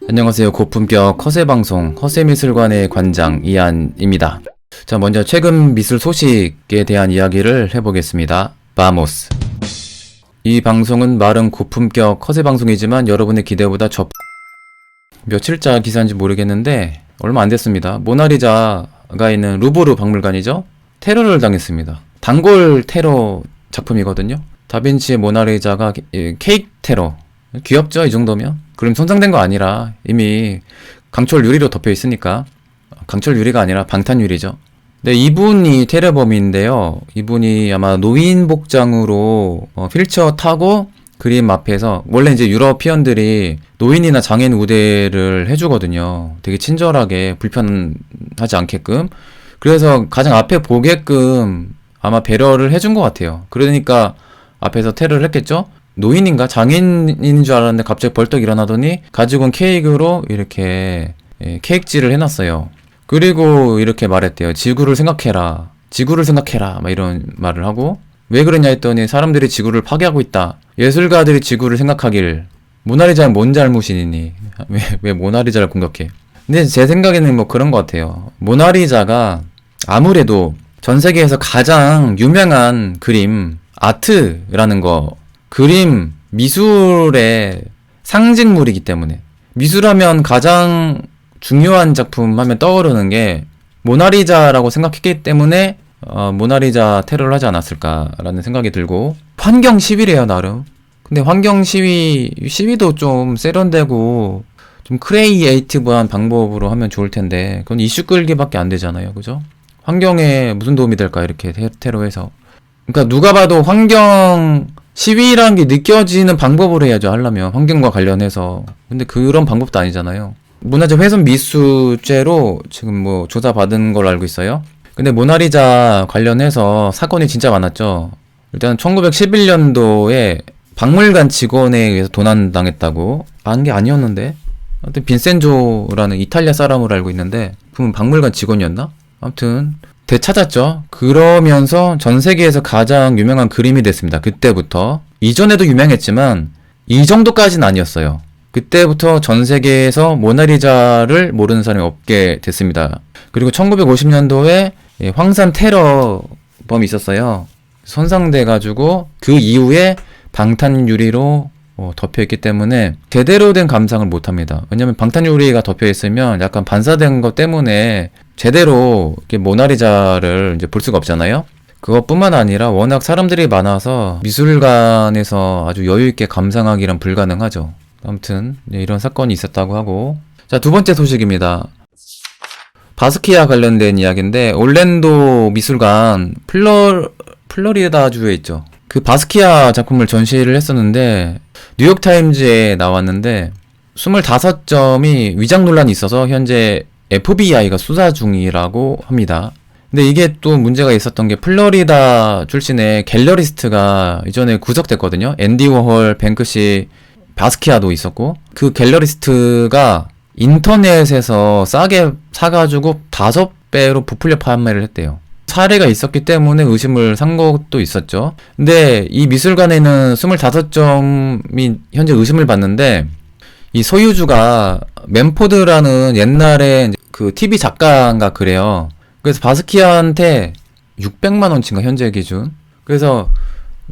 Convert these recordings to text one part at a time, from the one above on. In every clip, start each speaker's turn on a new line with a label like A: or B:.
A: 안녕하세요. 고품격 허세방송 허세미술관의 관장 이한입니다. 자, 먼저 최근 미술 소식에 대한 이야기를 해보겠습니다. 바모스. 이 방송은 말은 고품격 허세방송이지만 여러분의 기대보다 며칠자 기사인지 모르겠는데 얼마 안 됐습니다. 모나리자가 있는 루브르 박물관이죠. 테러를 당했습니다. 단골 테러 작품이거든요. 다빈치의 모나리자가 케이크 테러. 귀엽죠, 이 정도면? 그럼 손상된 거 아니라 이미 강철 유리로 덮여 있으니까. 강철 유리가 아니라 방탄 유리죠. 네, 이분이 테러범인데요. 이분이 아마 노인 복장으로 휠체어 타고 그림 앞에서, 원래 이제 유러피언들이 노인이나 장애인 우대를 해주거든요. 되게 친절하게, 불편하지 않게끔. 그래서 가장 앞에 보게끔 아마 배려를 해준 것 같아요. 그러니까 앞에서 테러를 했겠죠? 노인인가 장애인인 줄 알았는데 갑자기 벌떡 일어나더니 가지고 온 케이크로 이렇게 케이크질을 해놨어요. 그리고 이렇게 말했대요. 지구를 생각해라. 지구를 생각해라. 막 이런 말을 하고, 왜 그러냐 했더니 사람들이 지구를 파괴하고 있다. 예술가들이 지구를 생각하길. 모나리자는 뭔 잘못이니? 왜 모나리자를 공격해? 근데 제 생각에는 뭐 그런 것 같아요. 모나리자가 아무래도 전 세계에서 가장 유명한 그림, 아트라는 거, 그림, 미술의 상징물이기 때문에, 미술하면 가장 중요한 작품 하면 떠오르는 게 모나리자라고 생각했기 때문에 모나리자 테러를 하지 않았을까라는 생각이 들고, 환경 시위래요, 나름. 근데 환경 시위도 좀 세련되고 좀 크리에이티브한 방법으로 하면 좋을 텐데, 그건 이슈 끌기밖에 안 되잖아요, 그죠? 환경에 무슨 도움이 될까, 이렇게 테러해서. 그러니까 누가 봐도 환경 시위라는 게 느껴지는 방법으로 해야죠, 하려면. 환경과 관련해서. 근데 그런 방법도 아니잖아요. 문화재 훼손 미수죄로 지금 뭐 조사받은 걸로 알고 있어요. 근데 모나리자 관련해서 사건이 진짜 많았죠. 일단 1911년도에 박물관 직원에 의해서 도난당했다고. 아는 게 아니었는데. 아무튼 빈센조라는 이탈리아 사람으로 알고 있는데, 그분 박물관 직원이었나? 아무튼 되찾았죠. 그러면서 전 세계에서 가장 유명한 그림이 됐습니다. 그때부터. 이전에도 유명했지만 이 정도까지는 아니었어요. 그때부터 전 세계에서 모나리자를 모르는 사람이 없게 됐습니다. 그리고 1950년도에 황산 테러범이 있었어요. 손상돼가지고 그 이후에 방탄 유리로 덮여있기 때문에 제대로 된 감상을 못합니다. 왜냐면 방탄 유리가 덮여있으면 약간 반사된 것 때문에 제대로 이렇게 모나리자를 이제 볼 수가 없잖아요. 그것뿐만 아니라 워낙 사람들이 많아서 미술관에서 아주 여유있게 감상하기란 불가능하죠. 아무튼 이런 사건이 있었다고 하고, 자, 두 번째 소식입니다. 바스키아 관련된 이야기인데, 올랜도 미술관 플로리다주에 있죠. 그 바스키아 작품을 전시를 했었는데 뉴욕타임즈에 나왔는데 25점이 위장 논란이 있어서 현재 FBI가 수사 중이라고 합니다. 근데 이게 또 문제가 있었던 게, 플로리다 출신의 갤러리스트가 이전에 구속됐거든요. 앤디 워홀, 뱅크시, 바스키아도 있었고, 그 갤러리스트가 인터넷에서 싸게 사가지고 5배로 부풀려 판매를 했대요. 사례가 있었기 때문에 의심을 산 것도 있었죠. 근데 이 미술관에는 25점이 현재 의심을 받는데, 이 소유주가 맨포드라는 옛날에 그 TV 작가인가 그래요. 그래서 바스키아한테 600만 원치인가 현재 기준. 그래서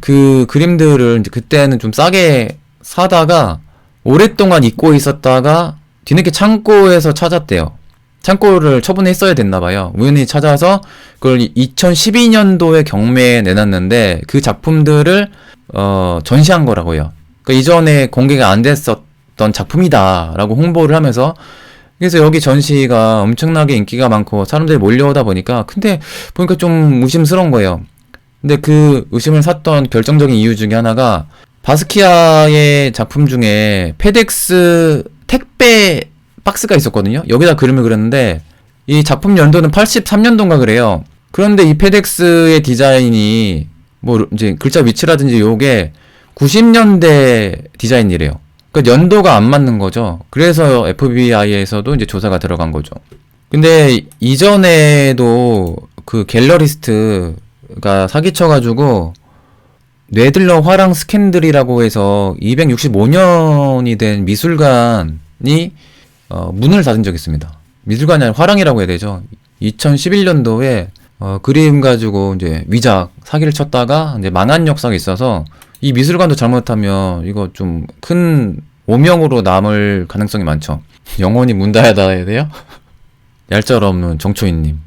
A: 그 그림들을 이제 그때는 좀 싸게 사다가 오랫동안 잊고 있었다가 뒤늦게 창고에서 찾았대요. 창고를 처분했어야 됐나봐요. 우연히 찾아서 그걸 2012년도에 경매에 내놨는데 그 작품들을 전시한 거라고요. 그러니까 이전에 공개가 안 됐었던 작품이다 라고 홍보를 하면서, 그래서 여기 전시가 엄청나게 인기가 많고 사람들이 몰려오다 보니까, 근데 보니까 좀 의심스러운 거예요. 근데 그 의심을 샀던 결정적인 이유 중에 하나가, 바스키아의 작품 중에 페덱스 택배 박스가 있었거든요. 여기다 그림을 그렸는데 이 작품 연도는 83년도인가 그래요. 그런데 이 페덱스의 디자인이 뭐 이제 글자 위치라든지 요게 90년대 디자인이래요. 그러니까 연도가 안 맞는 거죠. 그래서 FBI에서도 이제 조사가 들어간 거죠. 근데 이전에도 그 갤러리스트가 사기쳐가지고 뇌들러 화랑 스캔들이라고 해서 265년이 된 미술관을 문을 닫은 적이 있습니다. 미술관이 아니라 화랑이라고 해야 되죠. 2011년도에 그림 가지고 이제 위작 사기를 쳤다가 이제 망한 역사가 있어서 이 미술관도 잘못하면 이거 좀 큰 오명으로 남을 가능성이 많죠. 영원히 문 닫아야 돼요? 얄짤없는 정초인님.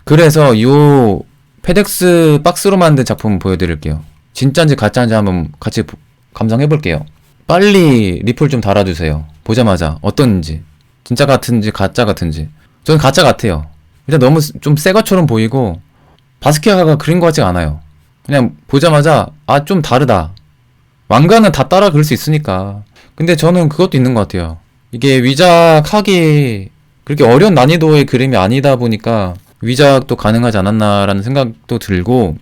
A: 그래서 요 페덱스 박스로 만든 작품 보여드릴게요. 진짜인지 가짜인지 한번 같이 감상해볼게요. 빨리 리플 좀 달아주세요. 보자마자 어떤지, 진짜 같은지 가짜 같은지. 저는 가짜 같아요. 일단 너무 좀 새 것처럼 보이고 바스키아가 그린 것 같지가 않아요. 그냥 보자마자 좀 다르다. 왕가는 다 따라 그릴 수 있으니까. 근데 저는 그것도 있는 것 같아요. 이게 위작하기 그렇게 어려운 난이도의 그림이 아니다 보니까 위작도 가능하지 않았나라는 생각도 들고,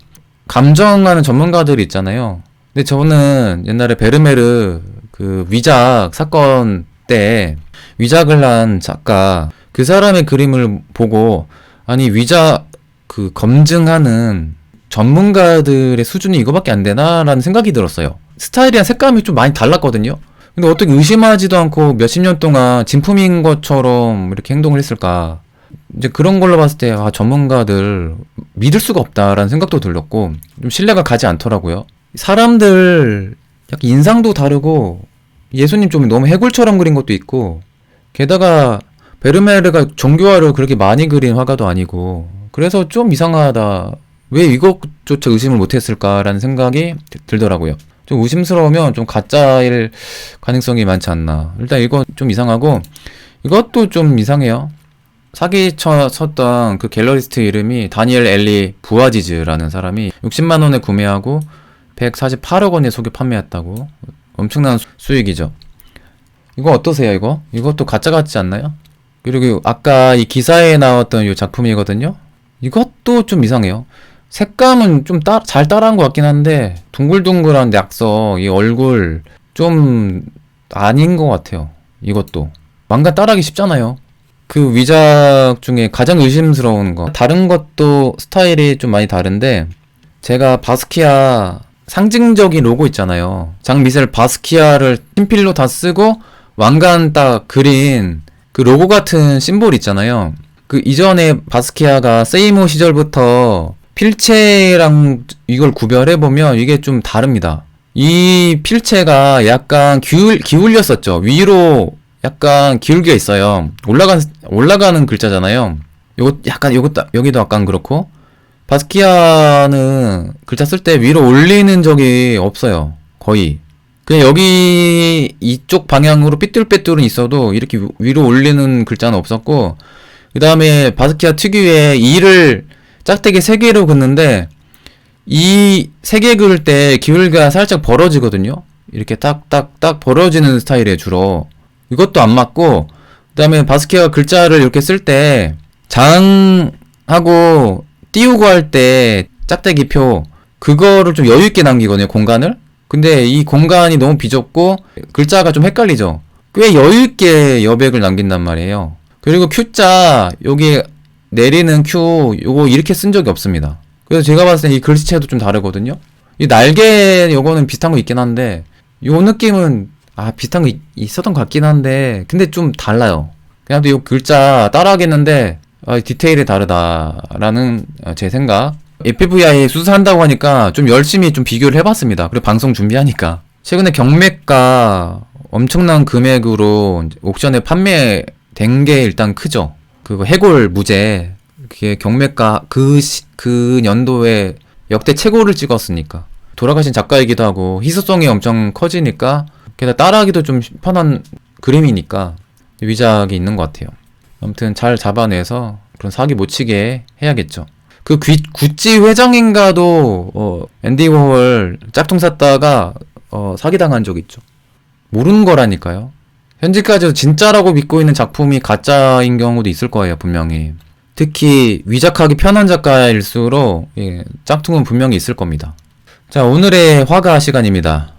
A: 감정하는 전문가들이 있잖아요. 근데 저는 옛날에 베르메르 그 위작 사건 때 위작을 한 작가, 그 사람의 그림을 보고 아니 위작 그 검증하는 전문가들의 수준이 이거밖에 안 되나라는 생각이 들었어요. 스타일이랑 색감이 좀 많이 달랐거든요. 근데 어떻게 의심하지도 않고 몇십 년 동안 진품인 것처럼 이렇게 행동을 했을까? 이제 그런 걸로 봤을 때 전문가들 믿을 수가 없다라는 생각도 들렸고 좀 신뢰가 가지 않더라고요. 사람들 약간 인상도 다르고 예수님 좀 너무 해골처럼 그린 것도 있고, 게다가 베르메르가 정교화를 그렇게 많이 그린 화가도 아니고, 그래서 좀 이상하다. 왜 이것조차 의심을 못했을까라는 생각이 들더라고요. 좀 의심스러우면 좀 가짜일 가능성이 많지 않나. 일단 이거 좀 이상하고, 이것도 좀 이상해요. 사기쳤던 그 갤러리스트 이름이 다니엘 엘리 부아지즈라는 사람이 60만 원에 구매하고 148억 원에 속여 판매했다고. 엄청난 수익이죠. 이거 어떠세요, 이거? 이것도 가짜 같지 않나요? 그리고 아까 이 기사에 나왔던 이 작품이거든요? 이것도 좀 이상해요. 색감은 좀 잘 따라한 것 같긴 한데, 둥글둥글한 약서, 이 얼굴, 좀 아닌 것 같아요. 이것도. 망가 따라하기 쉽잖아요. 그 위작 중에 가장 의심스러운 거. 다른 것도 스타일이 좀 많이 다른데, 제가 바스키아 상징적인 로고 있잖아요. 장미셀 바스키아를 친필로 다 쓰고 왕관 딱 그린 그 로고 같은 심볼 있잖아요. 그 이전에 바스키아가 세이모 시절부터 필체랑 이걸 구별해보면 이게 좀 다릅니다. 이 필체가 약간 기울였었죠. 위로 약간 기울겨 있어요. 올라가는 글자잖아요. 여기도 약간 그렇고, 바스키아는 글자 쓸 때 위로 올리는 적이 없어요. 거의. 그냥 여기 이쪽 방향으로 삐뚤빼뚤은 있어도 이렇게 위로 올리는 글자는 없었고, 그 다음에 바스키아 특유의 이를 짝대기 3개로 긋는데, 이 3개 그을 때 기울기가 살짝 벌어지거든요. 이렇게 딱딱딱 벌어지는 스타일이에요, 주로. 이것도 안 맞고, 그 다음에 바스키아가 글자를 이렇게 쓸 때 장하고 띄우고 할 때 짝대기표 그거를 좀 여유있게 남기거든요, 공간을. 근데 이 공간이 너무 비좁고 글자가 좀 헷갈리죠. 꽤 여유있게 여백을 남긴단 말이에요. 그리고 Q자 여기 내리는 Q 요거 이렇게 쓴 적이 없습니다. 그래서 제가 봤을 때 이 글씨체도 좀 다르거든요. 이 날개 요거는 비슷한 거 있긴 한데, 요 느낌은 비슷한 거 있었던 것 같긴 한데, 근데 좀 달라요. 그냥 또 요 글자 따라하겠는데 디테일이 다르다라는 제 생각. FFVI 수사한다고 하니까 좀 열심히 좀 비교를 해봤습니다. 그리고 방송 준비하니까. 최근에 경매가 엄청난 금액으로 옥션에 판매된 게 일단 크죠. 그거 해골 무제. 그게 경매가 그 연도에 역대 최고를 찍었으니까. 돌아가신 작가이기도 하고 희소성이 엄청 커지니까, 게다가 따라하기도 좀 편한 그림이니까 위작이 있는 것 같아요. 아무튼 잘 잡아내서 그런 사기 못 치게 해야겠죠. 그 구찌 회장인가도 앤디 워홀 짝퉁 샀다가 사기당한 적 있죠. 모르는 거라니까요. 현재까지도 진짜라고 믿고 있는 작품이 가짜인 경우도 있을 거예요, 분명히. 특히 위작하기 편한 작가일수록 짝퉁은 분명히 있을 겁니다. 자, 오늘의 화가 시간입니다.